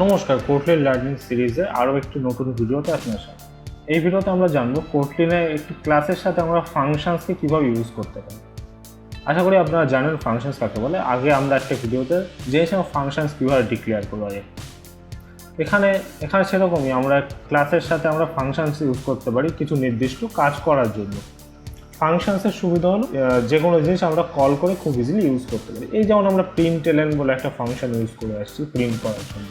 নমস্কার, Kotlin learning সিরিজে আরও একটি নতুন ভিডিওতে আপনার সাথে। এই ভিডিওতে আমরা জানবো কোটলিনের একটি ক্লাসের সাথে আমরা ফাংশনসকে কীভাবে ইউজ করতে পারি। আশা করি আপনারা জানেন ফাংশনস কাকে বলে। আগে আমরা একটা ভিডিওতে জেনেছিলাম ফাংশনস কীভাবে ডিক্লেয়ার করা যায়। এখানে সেরকমই আমরা ক্লাসের সাথে আমরা ফাংশনস ইউজ করতে পারি কিছু নির্দিষ্ট কাজ করার জন্য। ফাংশনসের সুবিধা হলো যে কোনো জিনিস আমরা কল করে খুব ইজিলি ইউজ করতে পারি। এই যেমন আমরা প্রিন্টএলএন বলে একটা ফাংশন ইউজ করে আসছি প্রিন্ট করার জন্য।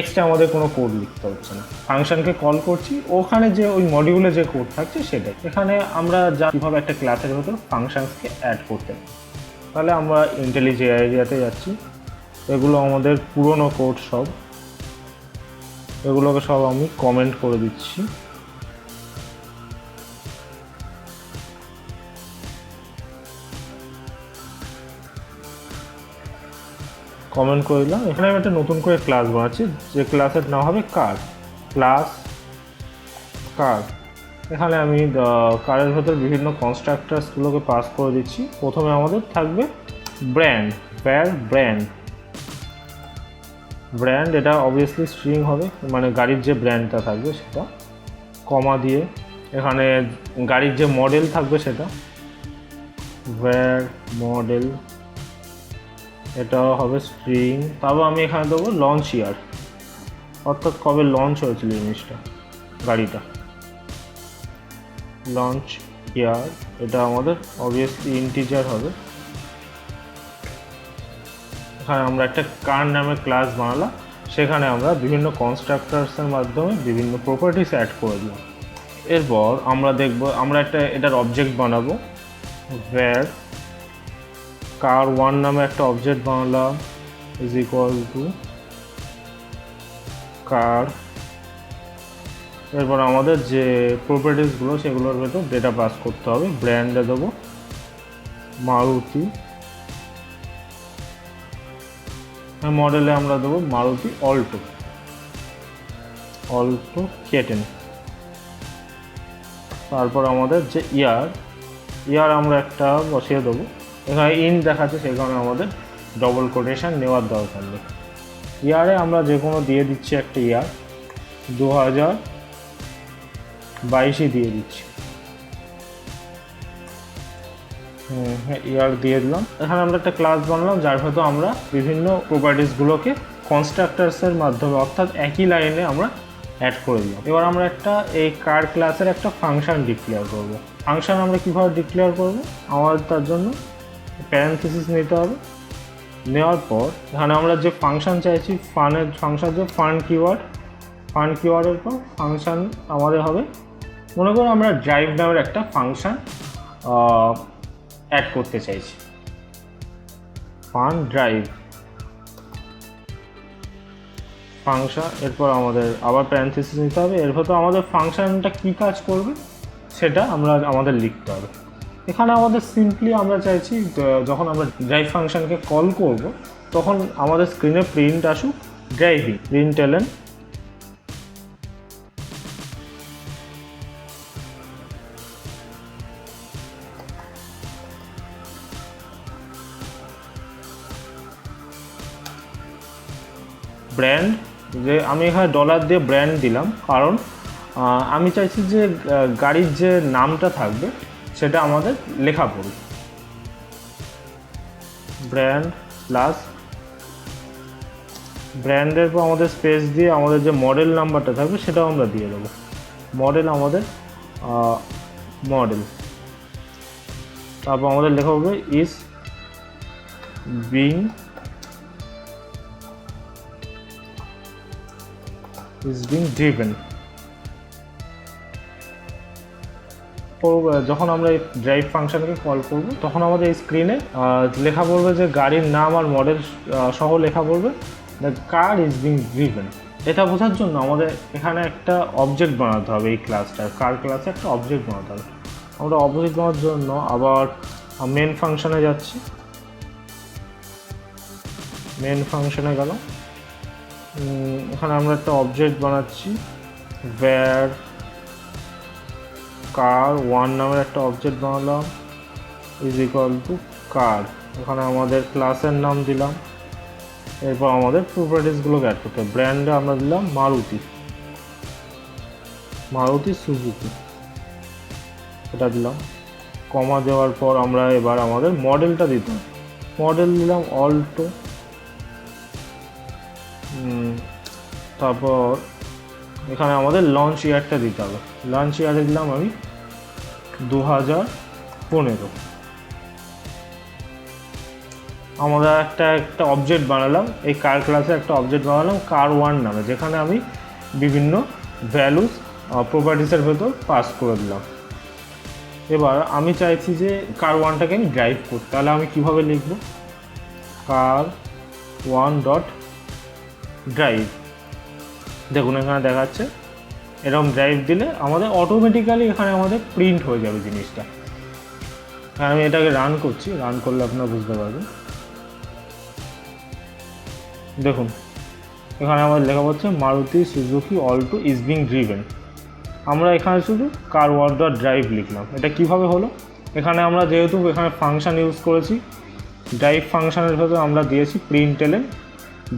এক্সট্রা আমাদের কোনো কোড লিখতে হচ্ছে না, ফাংশনকে কল করছি, ওখানে যে ওই মডিউলে যে কোড থাকছে সেটাই। এখানে আমরা যা কীভাবে একটা ক্লাসের ভেতর ফাংশনসকে অ্যাড করতে পারি। তাহলে আমরা ইন্টেলিজে এরিয়াতে যাচ্ছি। এগুলো আমাদের পুরনো কোড সব, এগুলোকে সব আমি কমেন্ট করে দিচ্ছি। কমেন্ট করে দিলাম। এখানে আমি একটা নতুন করে ক্লাস বানাচ্ছি, যে ক্লাসের নাম হবে কার ক্লাস কার। এখানে আমি কারের ভেতর বিভিন্ন কনস্ট্রাক্টার্সগুলোকে পাস করে দিচ্ছি। প্রথমে আমাদের থাকবে ব্র্যান্ড, ব্র্যান্ড এটা অবভিয়াসলি স্ট্রিং হবে, মানে গাড়ির যে ব্র্যান্ডটা থাকবে সেটা, কমা দিয়ে এখানে গাড়ির যে মডেল থাকবে সেটা মডেল, এটাও হবে স্ট্রিং। তারপর আমি এখানে দেবো লঞ্চ ইয়ার, অর্থাৎ কবে লঞ্চ হয়েছিল জিনিসটা, গাড়িটা, লঞ্চ ইয়ার। এটা আমাদের অবভিয়াসলি ইন্টিজার হবে। এখানে আমরা একটা কার নামে ক্লাস বানালাম, সেখানে আমরা বিভিন্ন কনস্ট্রাক্টার্সের মাধ্যমে বিভিন্ন প্রপার্টিস অ্যাড করে দিলাম। এরপর আমরা দেখব, আমরা এটার অবজেক্ট বানাবো। ভ্যার কার ওয়ান নামে একটা অবজেক্ট বানালাম, ইজ ইকুয়াল টু কার। এরপর আমাদের যে প্রপার্টিসগুলো সেগুলোর ভেতর ডেটা পাস করতে হবে। ব্র্যান্ডে দেবো মারুতি, মডেলে আমরা দেবো মারুতি অল্টো কেটেন। তারপর আমাদের যে ইয়ার আমরা একটা বসিয়ে দেবো। এখানে ইন দেখাচ্ছে, সেই কারণে আমাদের ডবল কোটেশন নেওয়ার দরকার নেই। ইয়ারে আমরা যে কোনো দিয়ে দিচ্ছি একটা ইয়ার, 2022 দিয়ে দিচ্ছি। ইয়ার দিয়ে দিলাম। এখানে আমরা একটা ক্লাস বানালাম যার ভেতর আমরা বিভিন্ন প্রপার্টিসগুলোকে কনস্ট্রাক্টার্সের মাধ্যমে, অর্থাৎ একই লাইনে আমরা অ্যাড করে দিলাম। এবার আমরা এই কার ক্লাসের একটা ফাংশন ডিক্লেয়ার করব। ফাংশন আমরা কীভাবে ডিক্লেয়ার করব, আমাদের তার জন্য প্যারেনথেসিস নিতে হবে। নেওয়ার পর এখানে আমরা যে ফাংশন চাইছি, ফাংশন যে ফান কিওয়ার্ডের পর ফাংশন আমাদের হবে, মনে করো আমরা ড্রাইভ নামের একটা ফাংশন অ্যাড করতে চাইছি, ফান ড্রাইভ ফাংশন। এরপর আমাদের আবার প্যারেনথেসিস নিতে হবে। এরপর তো আমাদের ফাংশনটা কী কাজ করবে সেটা আমাদের লিখতে হবে। এখানে আমাদের সিম্পলি আমরা চাইছি যখন আমরা ড্রাইভ ফাংশনকে কল করব তখন আমাদের স্ক্রিনে প্রিন্ট আসুক ড্রাইভিং, প্রিন্টএলএন ব্র্যান্ড। যে আমি এখানে ডলার দিয়ে ব্র্যান্ড দিলাম, কারণ আমি চাইছি যে গাড়ির যে নামটা থাকবে সেটা আমাদের লেখা পড়বে। ব্র্যান্ড প্লাস ব্র্যান্ডের পর আমাদের স্পেস দিয়ে আমাদের যে মডেল নাম্বারটা থাকবে সেটাও আমরা দিয়ে দেবো। মডেল আমাদের মডেল। তারপর আমাদের লেখা হবে ইজ বিং ড্রিভেন। যখন আমরা এই ড্রাইভ ফাংশনকে কল করব তখন আমাদের এই স্ক্রিনে লেখা পড়বে যে গাড়ির নাম আর মডেল সহ লেখা পড়বে the car is being driven. এটা বোঝার জন্য আমাদের এখানে একটা অবজেক্ট বানাতে হবে। এই ক্লাসটার কার ক্লাসে একটা অবজেক্ট বানাতে হবে। আমরা অবজেক্ট বানানোর জন্য আবার মেন ফাংশনে যাচ্ছি। মেন ফাংশনে গেলাম, এখানে আমরা একটা অবজেক্ট বানাচ্ছি, ভ্যার কার ওয়ান নামের একটা অবজেক্ট বানালাম, ইজ ইকুয়াল টু কার। এখানে আমাদের ক্লাসের নাম দিলাম এরপর আমাদের প্রপার্টিসগুলোকে অ্যাড করতে হবে। ব্র্যান্ডে আমরা দিলাম মারুতি সুজুকি, এটা দিলাম। কমা দেওয়ার পর আমরা এবার আমাদের মডেলটা দিতাম, মডেল দিলাম অল্টো। তারপর এখানে আমাদের লঞ্চ ইয়ারটা দিতে হবে, লঞ্চ ইয়ারে দিলাম আমি 2015। আমরা একটা অবজেক্ট বানালাম, এই কার ক্লাসে একটা অবজেক্ট বানালাম car1 নামে, যেখানে আমি বিভিন্ন ভ্যালুস প্রপার্টিসের ভেতর পাস করে দিলাম। এবার আমি চাইছি যে car1টাকে আমি ড্রাইভ করতে, তাহলে আমি কিভাবে লিখব, car1 ডট ড্রাইভ। দেখুন এখানে দেখাচ্ছে এরকম ড্রাইভ দিলে আমাদের অটোমেটিক্যালি এখানে আমাদের প্রিন্ট হয়ে যাবে জিনিসটা। আমি এটাকে রান করছি, রান করলে আপনারা বুঝতে পারবেন। দেখুন এখানে আমাদের লেখা হচ্ছে Maruti Suzuki Alto is being driven. আমরা এখানে শুধু car1 ডট ড্রাইভ লিখলাম। এটা কিভাবে হলো, এখানে আমরা যেহেতু এখানে ফাংশন ইউজ করেছি, ড্রাইভ ফাংশনের ভেতরে আমরা দিয়েছি println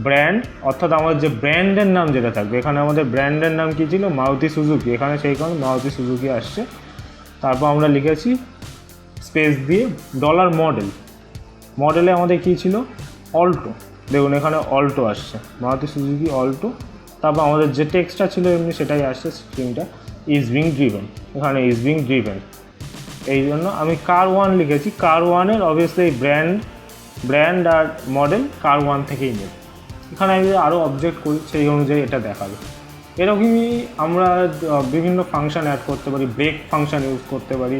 ব্র্যান্ড, অর্থাৎ আমাদের যে ব্র্যান্ডের নাম যেটা থাকবে, এখানে আমাদের ব্র্যান্ডের নাম কী ছিল, মারুতি সুজুকি, এখানে সেই কারণে মারুতি সুজুকি আসছে। তারপর আমরা লিখেছি স্পেস দিয়ে $মডেল, মডেলে আমাদের কী ছিল, অল্টো। দেখুন এখানে অল্টো আসছে, মারুতি সুজুকি অল্টো। তারপর আমাদের যে টেক্সটটা ছিল এমনি সেটাই আসছে, স্ট্রিংটা ইজ বিং ড্রিভেন, এখানে ইজ বিং ড্রিভেন। এই জন্য আমি car1 লিখেছি, car1-এর অবভিয়াসলি ব্র্যান্ড আর মডেল car1 থেকেই নেব। এখানে আমি যদি আরও অবজেক্ট করি সেই অনুযায়ী এটা দেখাবে। এরকমই আমরা বিভিন্ন ফাংশন অ্যাড করতে পারি, ব্রেক ফাংশন ইউজ করতে পারি,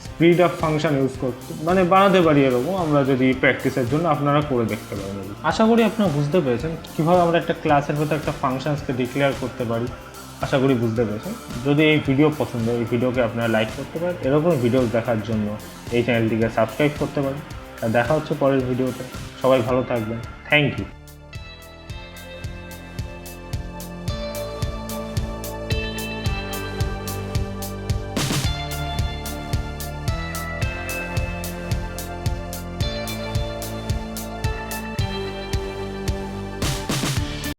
স্পিড আপ ফাংশন ইউজ করতে বানাতে পারি। এরকম আমরা যদি প্র্যাকটিসের জন্য আপনারা করে দেখতে পারেন। আশা করি আপনারা বুঝতে পেরেছেন কীভাবে আমরা একটা ক্লাসের ভেতর একটা ফাংশনসকে ডিক্লেয়ার করতে পারি। আশা করি বুঝতে পেরেছেন। যদি এই ভিডিও পছন্দ হয়, এই ভিডিওকে আপনারা লাইক করতে পারেন। এরকম ভিডিও দেখার জন্য এই চ্যানেলটিকে সাবস্ক্রাইব করতে পারেন। আর দেখা হচ্ছে পরের ভিডিওতে। সবাই ভালো থাকবেন। Thank you.